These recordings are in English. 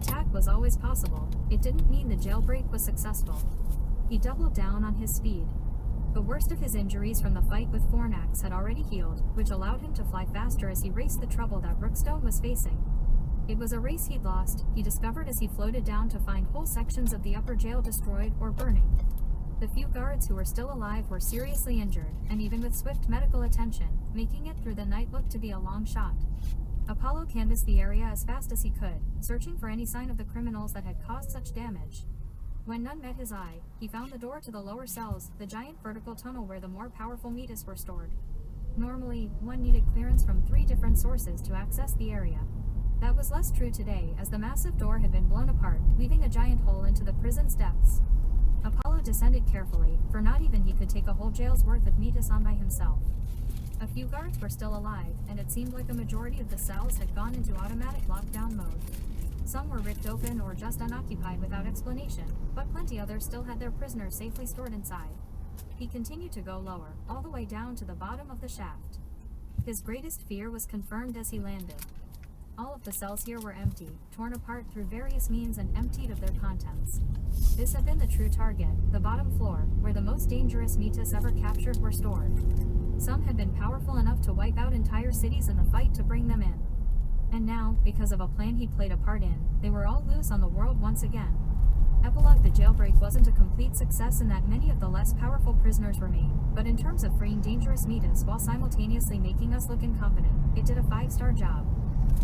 attack was always possible, it didn't mean the jailbreak was successful. He doubled down on his speed. The worst of his injuries from the fight with Fornax had already healed, which allowed him to fly faster as he raced the trouble that Brookstone was facing. It was a race he'd lost, he discovered as he floated down to find whole sections of the upper jail destroyed or burning. The few guards who were still alive were seriously injured, and even with swift medical attention, making it through the night looked to be a long shot. Apollo canvassed the area as fast as he could, searching for any sign of the criminals that had caused such damage. When none met his eye, he found the door to the lower cells, the giant vertical tunnel where the more powerful metas were stored. Normally, one needed clearance from 3 different sources to access the area. That was less true today, as the massive door had been blown apart, leaving a giant hole into the prison's depths. Apollo descended carefully, for not even he could take a whole jail's worth of metas on by himself. A few guards were still alive, and it seemed like a majority of the cells had gone into automatic lockdown mode. Some were ripped open or just unoccupied without explanation, but plenty others still had their prisoners safely stored inside. He continued to go lower, all the way down to the bottom of the shaft. His greatest fear was confirmed as he landed. All of the cells here were empty, torn apart through various means and emptied of their contents. This had been the true target, the bottom floor, where the most dangerous metas ever captured were stored. Some had been powerful enough to wipe out entire cities in the fight to bring them in. And now, because of a plan he played a part in, they were all loose on the world once again. Epilogue: the jailbreak wasn't a complete success in that many of the less powerful prisoners remained, but in terms of freeing dangerous metas while simultaneously making us look incompetent, it did a 5-star job.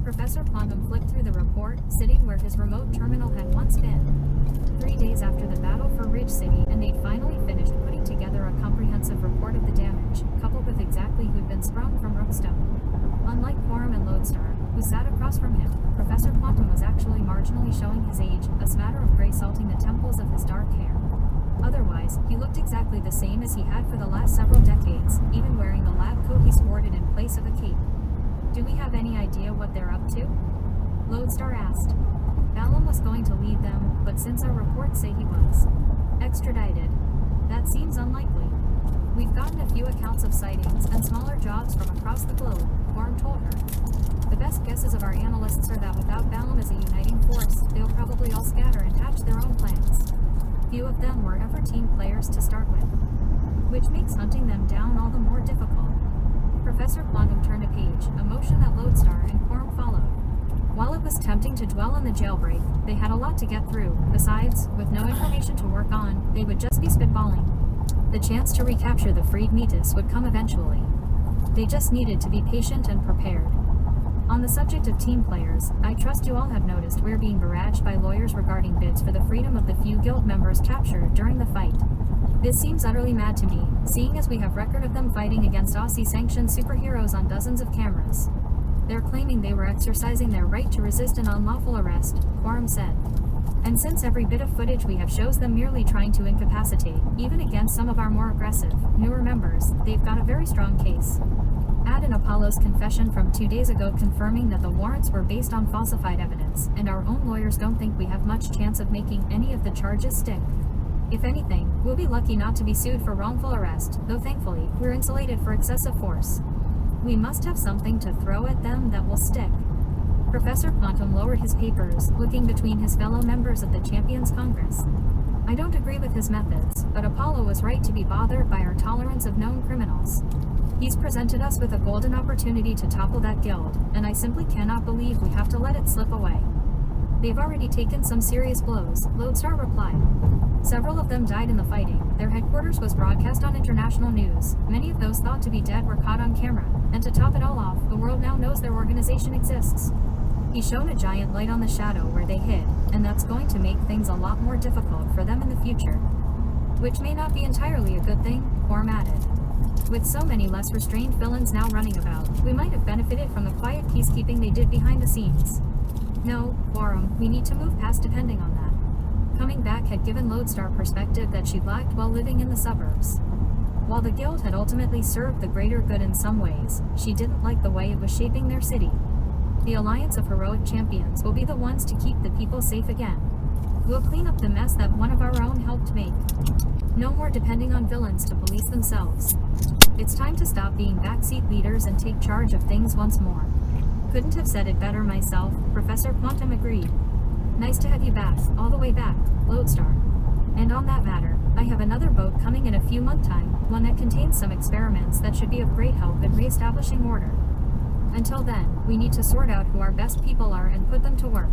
Professor Quantum flipped through the report, sitting where his remote terminal had once been. 3 days after the battle for Ridge City, and they'd finally finished putting together a comprehensive report of the damage, coupled with exactly who'd been sprung from Brookstone. Unlike Quorum and Lodestar, who sat across from him, Professor Quantum was actually marginally showing his age, a smatter of gray salting the temples of his dark hair. Otherwise, he looked exactly the same as he had for the last several decades, even wearing the lab coat he sported in place of a cape. Do we have any idea what they're up to? Lodestar asked. Balam was going to lead them, but since our reports say he was extradited, that seems unlikely. We've gotten a few accounts of sightings and smaller jobs from across the globe, Quorum told her. The best guesses of our analysts are that without Balam as a uniting force, they'll probably all scatter and hatch their own plans. Few of them were ever team players to start with, which makes hunting them down all the more difficult. Professor Quantum turned a page, a motion that Lodestar and Quorum followed. While it was tempting to dwell on the jailbreak, they had a lot to get through. Besides, with no information to work on, they would just be spitballing. The chance to recapture the freed metas would come eventually. They just needed to be patient and prepared. On the subject of team players, I trust you all have noticed we're being barraged by lawyers regarding bids for the freedom of the few guild members captured during the fight. This seems utterly mad to me, seeing as we have record of them fighting against Aussie-sanctioned superheroes on dozens of cameras. They're claiming they were exercising their right to resist an unlawful arrest, Quorum said. And since every bit of footage we have shows them merely trying to incapacitate, even against some of our more aggressive, newer members, they've got a very strong case. Add in Apollo's confession from 2 days ago confirming that the warrants were based on falsified evidence, and our own lawyers don't think we have much chance of making any of the charges stick. If anything, we'll be lucky not to be sued for wrongful arrest, though thankfully, we're insulated for excessive force. We must have something to throw at them that will stick. Professor Quantum lowered his papers, looking between his fellow members of the Champions Congress. I don't agree with his methods, but Apollo was right to be bothered by our tolerance of known criminals. He's presented us with a golden opportunity to topple that guild, and I simply cannot believe we have to let it slip away. They've already taken some serious blows, Lodestar replied. Several of them died in the fighting. Their headquarters was broadcast on international news. Many of those thought to be dead were caught on camera, and to top it all off, the world now knows their organization exists. He shone a giant light on the shadow where they hid, and that's going to make things a lot more difficult for them in the future. Which may not be entirely a good thing, Quorum added. With so many less restrained villains now running about, we might have benefited from the quiet peacekeeping they did behind the scenes. No, Quorum, we need to move past depending on that. Coming back had given Lodestar perspective that she lacked while living in the suburbs. While the guild had ultimately served the greater good in some ways, she didn't like the way it was shaping their city. The alliance of heroic champions will be the ones to keep the people safe again. We'll clean up the mess that one of our own helped make. No more depending on villains to police themselves. It's time to stop being backseat leaders and take charge of things once more. Couldn't have said it better myself, Professor Quantum agreed. Nice to have you back, all the way back, Lodestar. And on that matter, I have another boat coming in a few months' time, one that contains some experiments that should be of great help in re-establishing order. Until then, we need to sort out who our best people are and put them to work.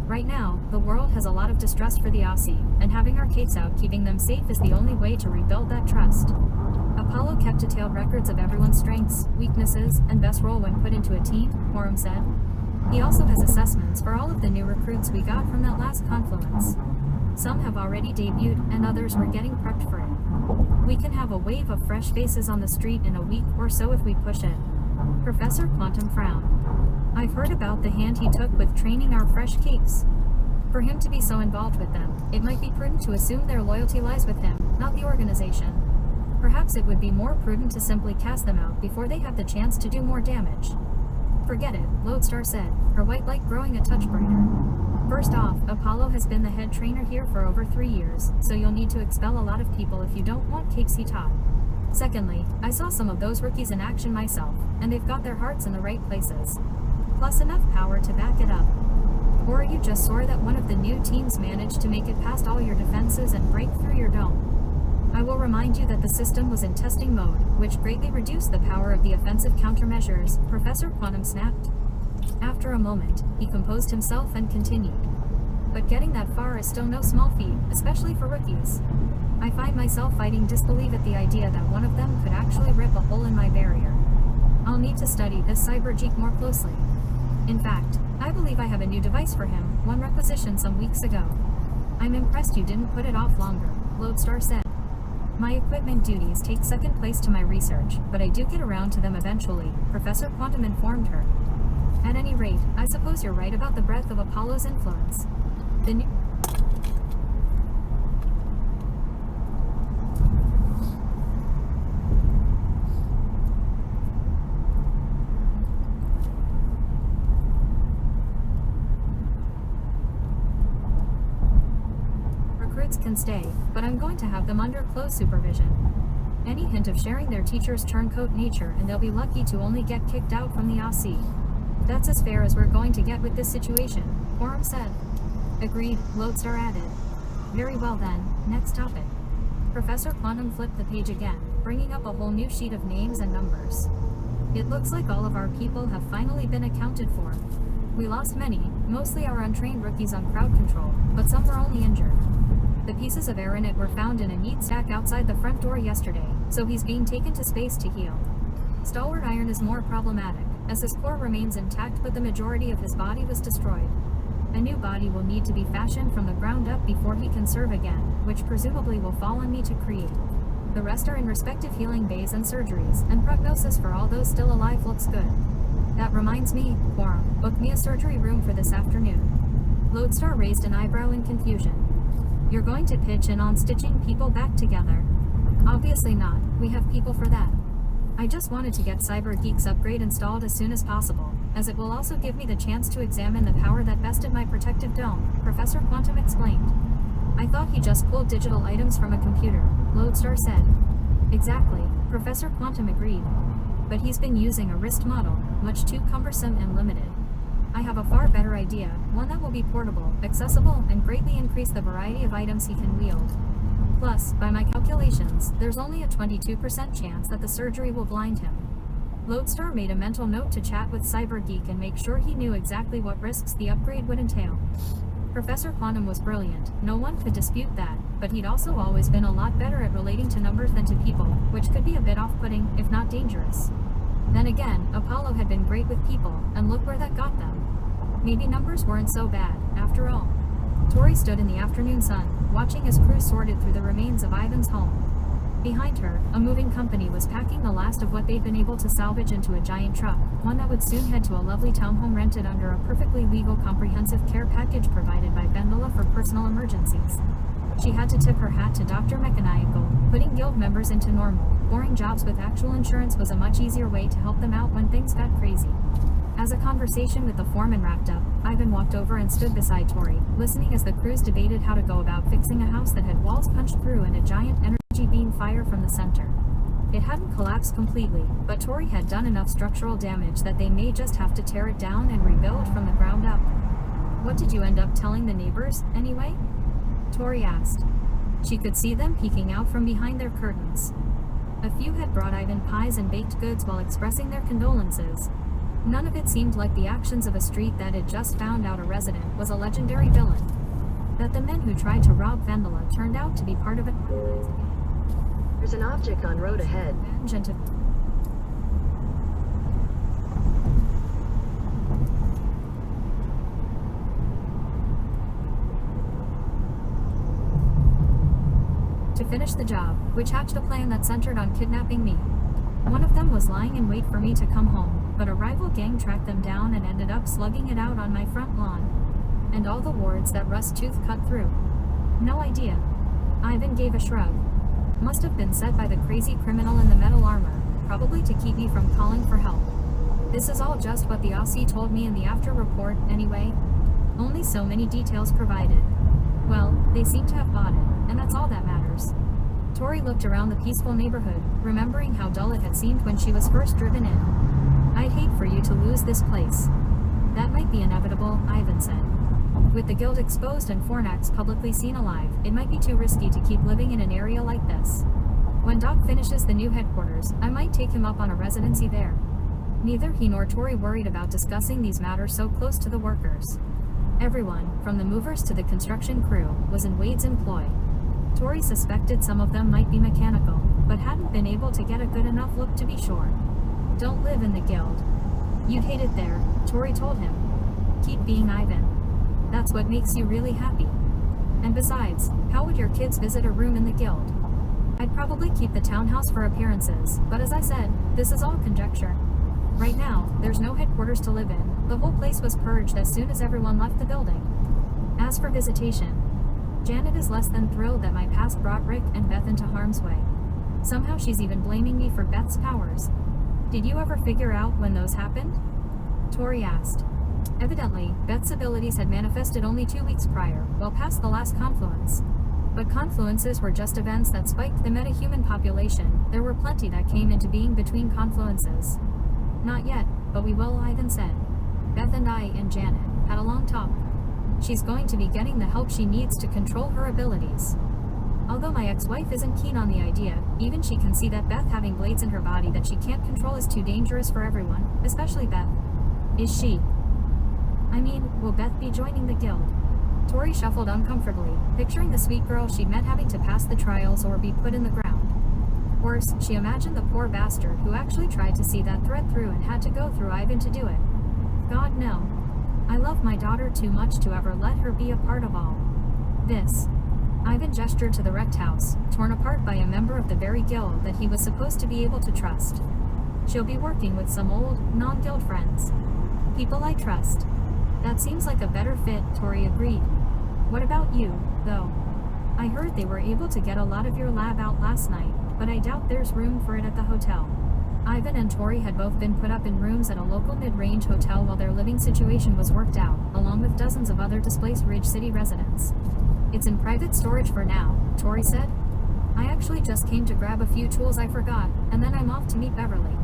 Right now, the world has a lot of distrust for the Aussie, and having our Kates out keeping them safe is the only way to rebuild that trust. Apollo kept detailed records of everyone's strengths, weaknesses, and best role when put into a team, Quorum said. He also has assessments for all of the new recruits we got from that last confluence. Some have already debuted, and others were getting prepped for it. We can have a wave of fresh faces on the street in a week or so if we push it. Professor Quantum frowned. I've heard about the hand he took with training our fresh capes. For him to be so involved with them, it might be prudent to assume their loyalty lies with him, not the organization. Perhaps it would be more prudent to simply cast them out before they have the chance to do more damage. Forget it, Lodestar said, her white light growing a touch brighter. First off, Apollo has been the head trainer here for over 3 years, so you'll need to expel a lot of people if you don't want capes he taught. Secondly, I saw some of those rookies in action myself, and they've got their hearts in the right places. Plus enough power to back it up. Or are you just sore that one of the new teams managed to make it past all your defenses and break through your dome? I will remind you that the system was in testing mode, which greatly reduced the power of the offensive countermeasures, Professor Quantum snapped. After a moment, he composed himself and continued. But getting that far is still no small feat, especially for rookies. I find myself fighting disbelief at the idea that one of them could actually rip a hole in my barrier. I'll need to study this cybergeek more closely. In fact, I believe I have a new device for him, one requisitioned some weeks ago. I'm impressed you didn't put it off longer, Lodestar said. My equipment duties take second place to my research, but I do get around to them eventually, Professor Quantum informed her. At any rate, I suppose you're right about the breadth of Apollo's influence. The new recruits can stay, but I'm going to have them under close supervision. Any hint of sharing their teacher's turncoat nature and they'll be lucky to only get kicked out from the Aussie. That's as fair as we're going to get with this situation, Quorum said. Agreed, Lodestar added. Very well then, next topic. Professor Quantum flipped the page again, bringing up a whole new sheet of names and numbers. It looks like all of our people have finally been accounted for. We lost many, mostly our untrained rookies on crowd control, but some were only injured. The pieces of Aeronet were found in a neat stack outside the front door yesterday, so he's being taken to space to heal. Stalwart Iron is more problematic, as his core remains intact but the majority of his body was destroyed. A new body will need to be fashioned from the ground up before he can serve again, which presumably will fall on me to create. The rest are in respective healing bays and surgeries, and prognosis for all those still alive looks good. That reminds me, Quorum, book me a surgery room for this afternoon. Lodestar raised an eyebrow in confusion. You're going to pitch in on stitching people back together? Obviously not, we have people for that. I just wanted to get CyberGeek's upgrade installed as soon as possible, as it will also give me the chance to examine the power that bested my protective dome, Professor Quantum explained. I thought he just pulled digital items from a computer, Lodestar said. Exactly, Professor Quantum agreed. But he's been using a wrist model, much too cumbersome and limited. I have a far better idea, one that will be portable, accessible, and greatly increase the variety of items he can wield. Plus, by my calculations, there's only a 22% chance that the surgery will blind him. Lodestar made a mental note to chat with CyberGeek and make sure he knew exactly what risks the upgrade would entail. Professor Quantum was brilliant, no one could dispute that, but he'd also always been a lot better at relating to numbers than to people, which could be a bit off-putting, if not dangerous. Then again, Apollo had been great with people, and look where that got them. Maybe numbers weren't so bad, after all. Tori stood in the afternoon sun, watching as crew sorted through the remains of Ivan's home. Behind her, a moving company was packing the last of what they'd been able to salvage into a giant truck, one that would soon head to a lovely townhome rented under a perfectly legal comprehensive care package provided by Bendola for personal emergencies. She had to tip her hat to Dr. Mechanical. Putting guild members into normal, boring jobs with actual insurance was a much easier way to help them out when things got crazy. As a conversation with the foreman wrapped up, Ivan walked over and stood beside Tori, listening as the crews debated how to go about fixing a house that had walls punched through and a giant energy beam fire from the center. It hadn't collapsed completely, but Tori had done enough structural damage that they may just have to tear it down and rebuild from the ground up. What did you end up telling the neighbors, anyway? Tori asked. She could see them peeking out from behind their curtains. A few had brought Ivan pies and baked goods while expressing their condolences. None of it seemed like the actions of a street that had just found out a resident was a legendary villain. That the men who tried to rob Vendela turned out to be part of it. There's an object on road ahead. To finish the job, which hatched a plan that centered on kidnapping me. One of them was lying in wait for me to come home, but a rival gang tracked them down and ended up slugging it out on my front lawn. And all the wards that Russ Tooth cut through. No idea. Ivan gave a shrug. Must have been set by the crazy criminal in the metal armor, probably to keep me from calling for help. This is all just what the Aussie told me in the after report, anyway. Only so many details provided. Well, they seem to have bought it, and that's all that matters. Tori looked around the peaceful neighborhood, remembering how dull it had seemed when she was first driven in. I'd hate for you to lose this place. That might be inevitable, Ivan said. With the guild exposed and Fornax publicly seen alive, it might be too risky to keep living in an area like this. When Doc finishes the new headquarters, I might take him up on a residency there. Neither he nor Tori worried about discussing these matters so close to the workers. Everyone, from the movers to the construction crew, was in Wade's employ. Tori suspected some of them might be mechanical, but hadn't been able to get a good enough look to be sure. Don't live in the guild. You'd hate it there, Tori told him. Keep being Ivan. That's what makes you really happy. And besides, how would your kids visit a room in the guild? I'd probably keep the townhouse for appearances, but as I said, this is all conjecture. Right now, there's no headquarters to live in. The whole place was purged as soon as everyone left the building. As for visitation, Janet is less than thrilled that my past brought Rick and Beth into harm's way. Somehow she's even blaming me for Beth's powers. Did you ever figure out when those happened? Tori asked. Evidently, Beth's abilities had manifested only 2 weeks prior, well past the last confluence. But confluences were just events that spiked the metahuman population. There were plenty that came into being between confluences. Not yet, but we will, Ivan said. Beth and I and Janet had a long talk. She's going to be getting the help she needs to control her abilities. Although my ex-wife isn't keen on the idea, even she can see that Beth having blades in her body that she can't control is too dangerous for everyone, especially Beth. Is she? I mean, will Beth be joining the guild? Tori shuffled uncomfortably, picturing the sweet girl she'd met having to pass the trials or be put in the ground. Worse, she imagined the poor bastard who actually tried to see that thread through and had to go through Ivan to do it. God no. I love my daughter too much to ever let her be a part of all this. Ivan gestured to the wrecked house, torn apart by a member of the very guild that he was supposed to be able to trust. She'll be working with some old, non-guild friends. People I trust. That seems like a better fit, Tori agreed. What about you, though? I heard they were able to get a lot of your lab out last night, but I doubt there's room for it at the hotel. Ivan and Tori had both been put up in rooms at a local mid-range hotel while their living situation was worked out, along with dozens of other displaced Ridge City residents. It's in private storage for now, Tori said. I actually just came to grab a few tools I forgot, and then I'm off to meet Beverly.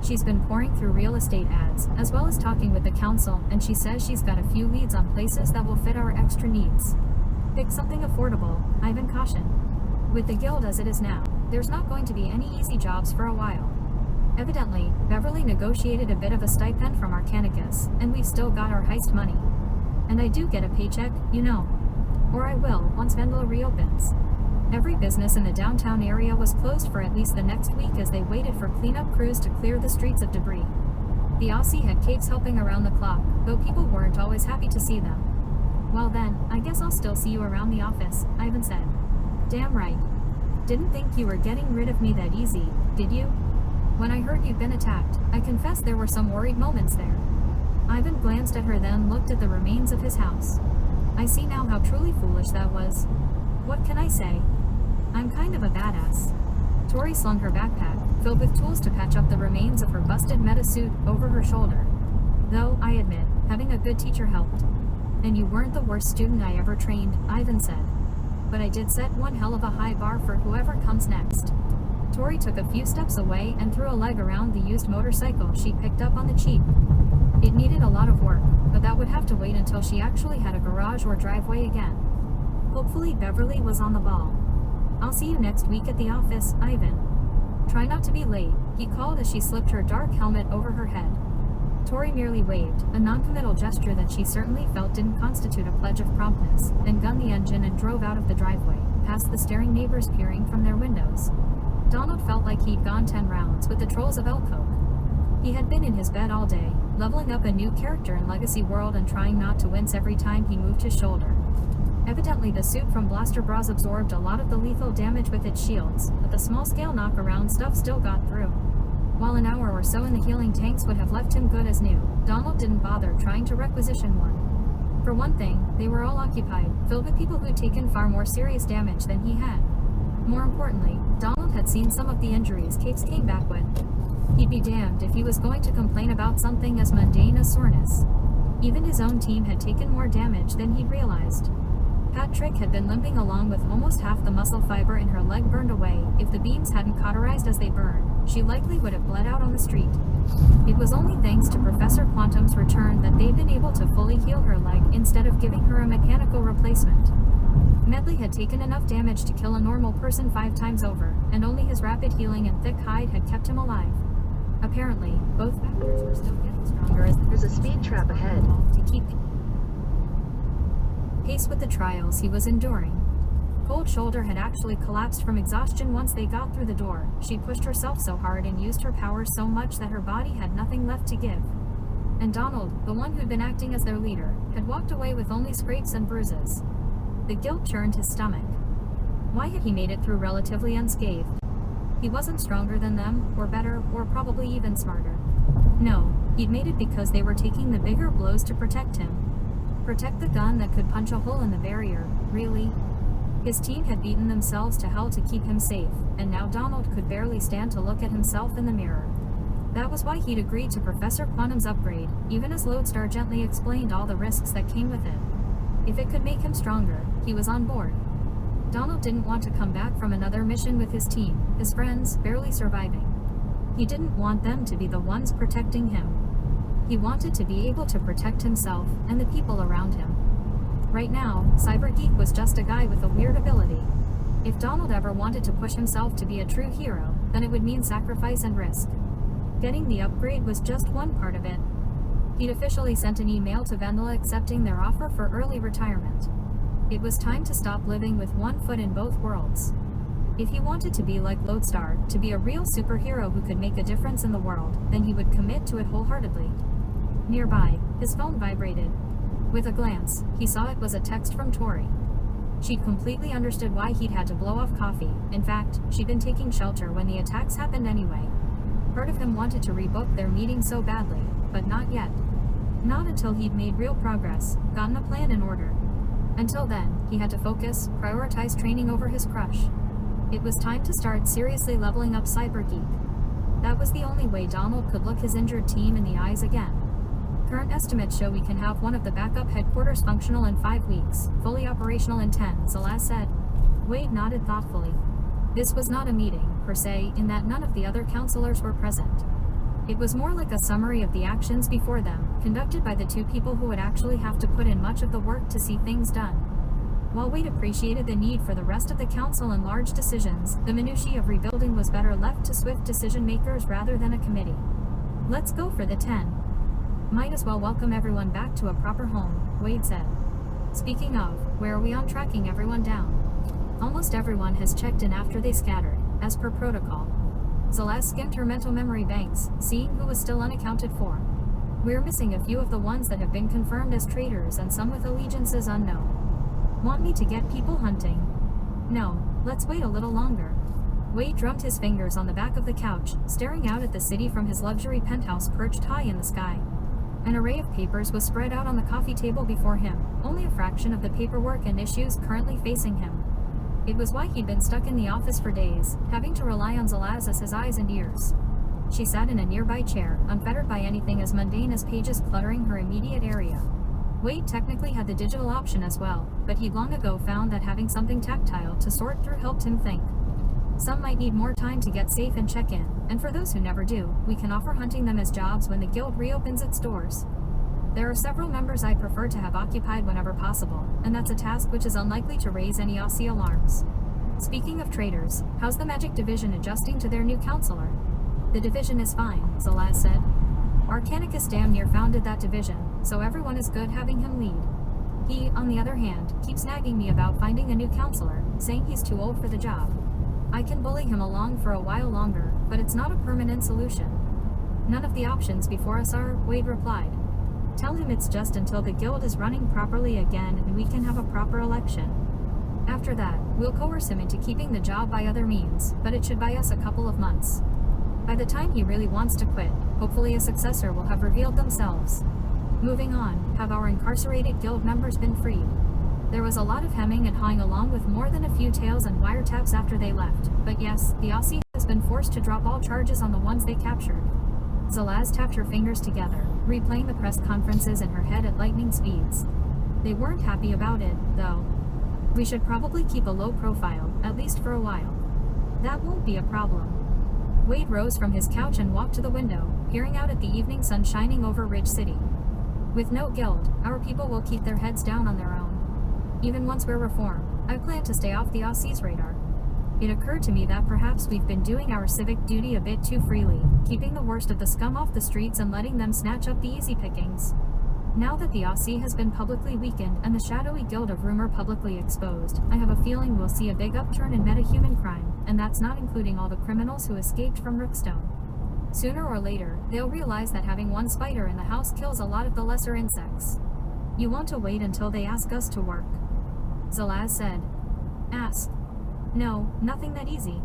She's been pouring through real estate ads, as well as talking with the council, and she says she's got a few leads on places that will fit our extra needs. Pick something affordable, Ivan cautioned. With the guild as it is now, there's not going to be any easy jobs for a while. Evidently, Beverly negotiated a bit of a stipend from Arcanicus, and we've still got our heist money. And I do get a paycheck, you know. Or I will, once Vendela reopens. Every business in the downtown area was closed for at least the next week as they waited for cleanup crews to clear the streets of debris. The Aussie had cakes helping around the clock, though people weren't always happy to see them. Well then, I guess I'll still see you around the office, Ivan said. Damn right. Didn't think you were getting rid of me that easy, did you? When I heard you'd been attacked, I confess there were some worried moments there. Ivan glanced at her then looked at the remains of his house. I see now how truly foolish that was. What can I say? I'm kind of a badass. Tori slung her backpack, filled with tools to patch up the remains of her busted metasuit, over her shoulder. Though, I admit, having a good teacher helped. And you weren't the worst student I ever trained, Ivan said. But I did set one hell of a high bar for whoever comes next. Tori took a few steps away and threw a leg around the used motorcycle she picked up on the cheap. It needed a lot of work, but that would have to wait until she actually had a garage or driveway again. Hopefully Beverly was on the ball. "I'll see you next week at the office, Ivan. Try not to be late," he called as she slipped her dark helmet over her head. Tori merely waved, a non-committal gesture that she certainly felt didn't constitute a pledge of promptness, then gunned the engine and drove out of the driveway, past the staring neighbors peering from their windows. Donald felt like he'd gone 10 rounds with the trolls of Elcoke. He had been in his bed all day, leveling up a new character in Legacy World and trying not to wince every time he moved his shoulder. Evidently the suit from Blaster Bras absorbed a lot of the lethal damage with its shields, but the small-scale knock-around stuff still got through. While an hour or so in the healing tanks would have left him good as new, Donald didn't bother trying to requisition one. For one thing, they were all occupied, filled with people who'd taken far more serious damage than he had. More importantly, Donald had seen some of the injuries Capes came back with. He'd be damned if he was going to complain about something as mundane as soreness. Even his own team had taken more damage than he'd realized. Patrick had been limping along with almost half the muscle fiber in her leg burned away. If the beams hadn't cauterized as they burned, she likely would have bled out on the street. It was only thanks to Professor Quantum's return that they'd been able to fully heal her leg instead of giving her a mechanical replacement. Medley had taken enough damage to kill a normal person 5 times over, and only his rapid healing and thick hide had kept him alive. Apparently, both factors were still getting stronger as There's a speed trap ahead. to keep pace with the trials he was enduring. Cold Shoulder had actually collapsed from exhaustion once they got through the door. She'd pushed herself so hard and used her powers so much that her body had nothing left to give. And Donald, the one who'd been acting as their leader, had walked away with only scrapes and bruises. The guilt churned his stomach. Why had he made it through relatively unscathed? He wasn't stronger than them, or better, or probably even smarter. No, he'd made it because they were taking the bigger blows to protect him. Protect the gun that could punch a hole in the barrier, really? His team had beaten themselves to hell to keep him safe, and now Donald could barely stand to look at himself in the mirror. That was why he'd agreed to Professor Quantum's upgrade, even as Lodestar gently explained all the risks that came with it. If it could make him stronger, he was on board. Donald didn't want to come back from another mission with his team, his friends, barely surviving. He didn't want them to be the ones protecting him. He wanted to be able to protect himself and the people around him. Right now, Cybergeek was just a guy with a weird ability. If Donald ever wanted to push himself to be a true hero, then it would mean sacrifice and risk. Getting the upgrade was just one part of it. He'd officially sent an email to Vendela accepting their offer for early retirement. It was time to stop living with one foot in both worlds. If he wanted to be like Lodestar, to be a real superhero who could make a difference in the world, then he would commit to it wholeheartedly. Nearby, his phone vibrated. With a glance, he saw it was a text from Tori. She'd completely understood why he'd had to blow off coffee. In fact, she'd been taking shelter when the attacks happened anyway. Part of him wanted to rebook their meeting so badly, but not yet. Not until he'd made real progress, gotten a plan in order. Until then, he had to focus, prioritize training over his crush. It was time to start seriously leveling up Cybergeek. That was the only way Donald could look his injured team in the eyes again. Current estimates show we can have one of the backup headquarters functional in 5 weeks, fully operational in 10, Zelaz said. Wade nodded thoughtfully. This was not a meeting, per se, in that none of the other counselors were present. It was more like a summary of the actions before them, conducted by the 2 people who would actually have to put in much of the work to see things done. While Wade appreciated the need for the rest of the council and large decisions, the minutiae of rebuilding was better left to swift decision makers rather than a committee. Let's go for the 10. Might as well welcome everyone back to a proper home, Wade said. Speaking of, where are we on tracking everyone down? Almost everyone has checked in after they scattered, as per protocol. Zelaz skimmed her mental memory banks, seeing who was still unaccounted for. We're missing a few of the ones that have been confirmed as traitors and some with allegiances unknown. Want me to get people hunting? No, let's wait a little longer. Wade drummed his fingers on the back of the couch, staring out at the city from his luxury penthouse perched high in the sky. An array of papers was spread out on the coffee table before him, only a fraction of the paperwork and issues currently facing him. It was why he'd been stuck in the office for days, having to rely on Zelaz as his eyes and ears. She sat in a nearby chair, unfettered by anything as mundane as pages cluttering her immediate area. Wade technically had the digital option as well, but he'd long ago found that having something tactile to sort through helped him think. Some might need more time to get safe and check in, and for those who never do, we can offer hunting them as jobs when the guild reopens its doors. There are several members I'd prefer to have occupied whenever possible, and that's a task which is unlikely to raise any Aussie alarms. Speaking of traitors, how's the Magic Division adjusting to their new counselor? The division is fine, Zalaz said. Arcanicus damn near founded that division, so everyone is good having him lead. He, on the other hand, keeps nagging me about finding a new counselor, saying he's too old for the job. I can bully him along for a while longer, but it's not a permanent solution. None of the options before us are, Wade replied. Tell him it's just until the guild is running properly again and we can have a proper election. After that, we'll coerce him into keeping the job by other means, but it should buy us a couple of months. By the time he really wants to quit, hopefully a successor will have revealed themselves. Moving on, have our incarcerated guild members been freed? There was a lot of hemming and hawing along with more than a few tails and wiretaps after they left, but yes, the Aussie has been forced to drop all charges on the ones they captured. Zalaz tapped her fingers together, replaying the press conferences in her head at lightning speeds. They weren't happy about it, though. We should probably keep a low profile, at least for a while. That won't be a problem. Wade rose from his couch and walked to the window, peering out at the evening sun shining over Ridge City. With no guild, our people will keep their heads down on their own. Even once we're reformed, I plan to stay off the Aussies' radar. It occurred to me that perhaps we've been doing our civic duty a bit too freely, keeping the worst of the scum off the streets and letting them snatch up the easy pickings. Now that the Aussie has been publicly weakened and the shadowy guild of rumor publicly exposed, I have a feeling we'll see a big upturn in metahuman crime, and that's not including all the criminals who escaped from Rookstone. Sooner or later, they'll realize that having one spider in the house kills a lot of the lesser insects. You want to wait until they ask us to work? Zalaz said. Ask. No, nothing that easy.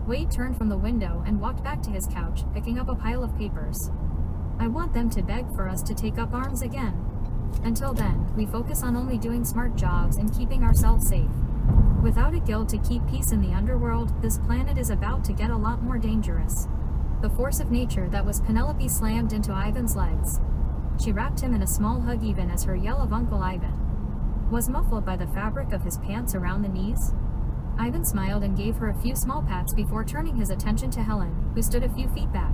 Wade turned from the window and walked back to his couch, picking up a pile of papers. I want them to beg for us to take up arms again. Until then, we focus on only doing smart jobs and keeping ourselves safe. Without a guild to keep peace in the underworld, this planet is about to get a lot more dangerous. The force of nature that was Penelope slammed into Ivan's legs. She wrapped him in a small hug even as her yell of Uncle Ivan was muffled by the fabric of his pants around the knees. Ivan smiled and gave her a few small pats before turning his attention to Helen, who stood a few feet back.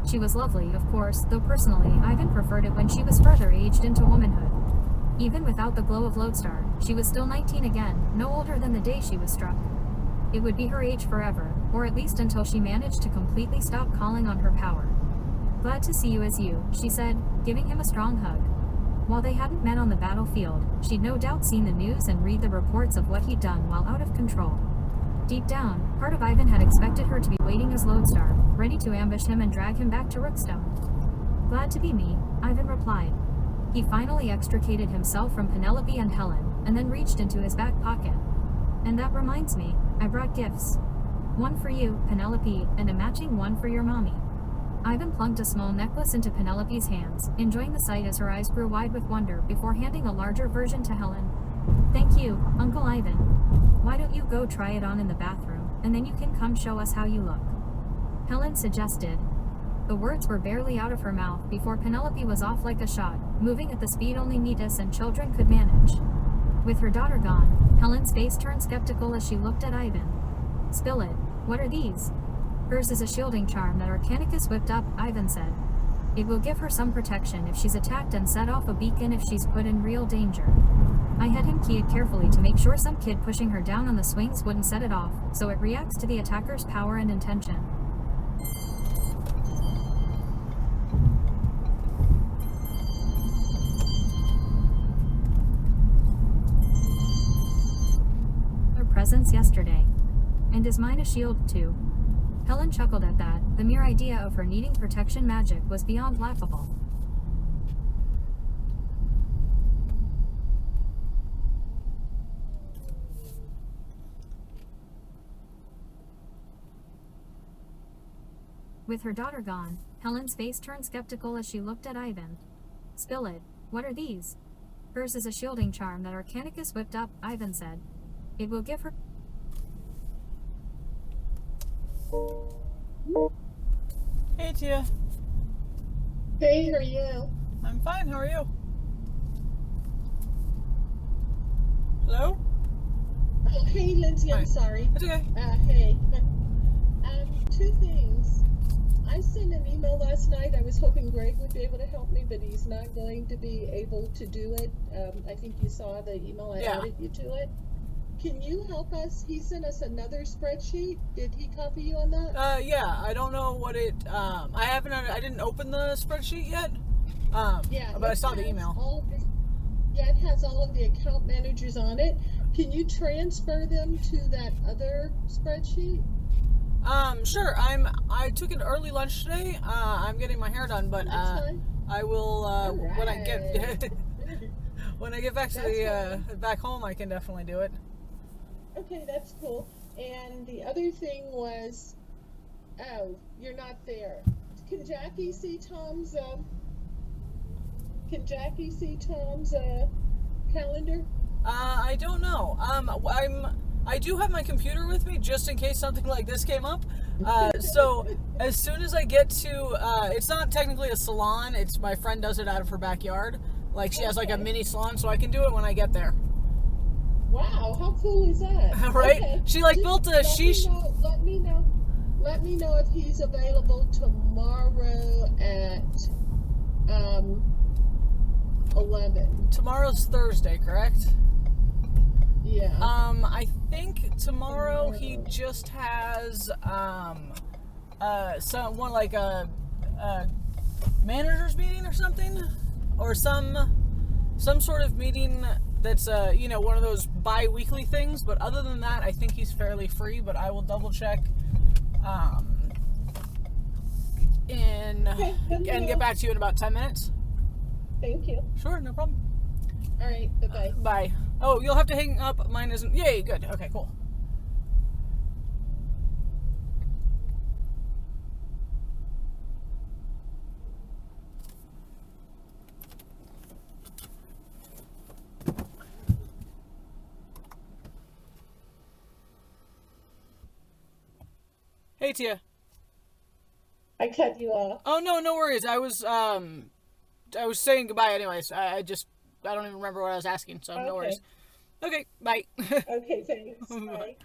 She was lovely, of course, though personally, Ivan preferred it when she was further aged into womanhood. Even without the glow of Lodestar, she was still 19 again, no older than the day she was struck. It would be her age forever, or at least until she managed to completely stop calling on her power. Glad to see you as you, she said, giving him a strong hug. While they hadn't met on the battlefield, she'd no doubt seen the news and read the reports of what he'd done while out of control. Deep down, part of Ivan had expected her to be waiting as Lodestar, ready to ambush him and drag him back to Rookstone. Glad to be me, Ivan replied. He finally extricated himself from Penelope and Helen, and then reached into his back pocket. And that reminds me, I brought gifts. One for you, Penelope, and a matching one for your mommy. Ivan plunked a small necklace into Penelope's hands, enjoying the sight as her eyes grew wide with wonder before handing a larger version to Helen. Thank you, Uncle Ivan. Why don't you go try it on in the bathroom, and then you can come show us how you look? Helen suggested. The words were barely out of her mouth before Penelope was off like a shot, moving at the speed only Netus and children could manage. With her daughter gone, Helen's face turned skeptical as she looked at Ivan. Spill it. What are these? Hers is a shielding charm that Arcanicus whipped up, Ivan said. It will give her some protection if she's attacked and set off a beacon if she's put in real danger. I had him key it carefully to make sure some kid pushing her down on the swings wouldn't set it off, so it reacts to the attacker's power and intention. Her presence yesterday. And is mine a shield too? Helen chuckled at that. The mere idea of her needing protection magic was beyond laughable. With her daughter gone, Helen's face turned skeptical as she looked at Ivan. Spill it. What are these? Hers is a shielding charm that Arcanicus whipped up, Ivan said. It will give her... Hey, Tia. Hey, how are you? I'm fine. How are you? Hello? Oh, hey, Lindsay, I'm Hi. sorry. It's okay. Hey. Two things. I sent an email last night. I was hoping Greg would be able to help me, but he's not going to be able to do it. I think you saw the email. I Yeah. added you to it. Can you help us? He sent us another spreadsheet. Did he copy you on that? Yeah, I don't know what it, I didn't open the spreadsheet yet. Yeah. But I it saw the has email. all of the, yeah, it has all of the account managers on it. Can you transfer them to that other spreadsheet? Sure. I took an early lunch today. I'm getting my hair done, but, That's fine. I will, when I get, Alright. when I get back to That's back home, I can definitely do it. Okay, that's cool. And the other thing was, oh, you're not there. Can Jackie see Tom's? Can Jackie see Tom's calendar? I don't know. I do have my computer with me just in case something like this came up. So as soon as I get to, it's not technically a salon. It's my friend does it out of her backyard. Like she has like a Okay. mini salon, so I can do it when I get there. Wow, how cool is that? Right? Okay. She like Just built a. Let me know. Let me know if he's available tomorrow at 11. Tomorrow's Thursday, correct? Yeah. I think tomorrow he just has someone like a manager's meeting or something, or some sort of meeting that's one of those bi-weekly things. But other than that, I think he's fairly free. But I will double check and get back to you in about 10 minutes. Thank you. Sure, no problem. All right. Bye-bye. Bye. Oh, you'll have to hang up. Mine isn't. Yay, good. Okay, cool. Hey, Tia. I cut you off. Oh, no worries. I was saying goodbye anyways. I don't even remember what I was asking, so no Okay. worries. Okay, bye. Okay, thanks. Bye.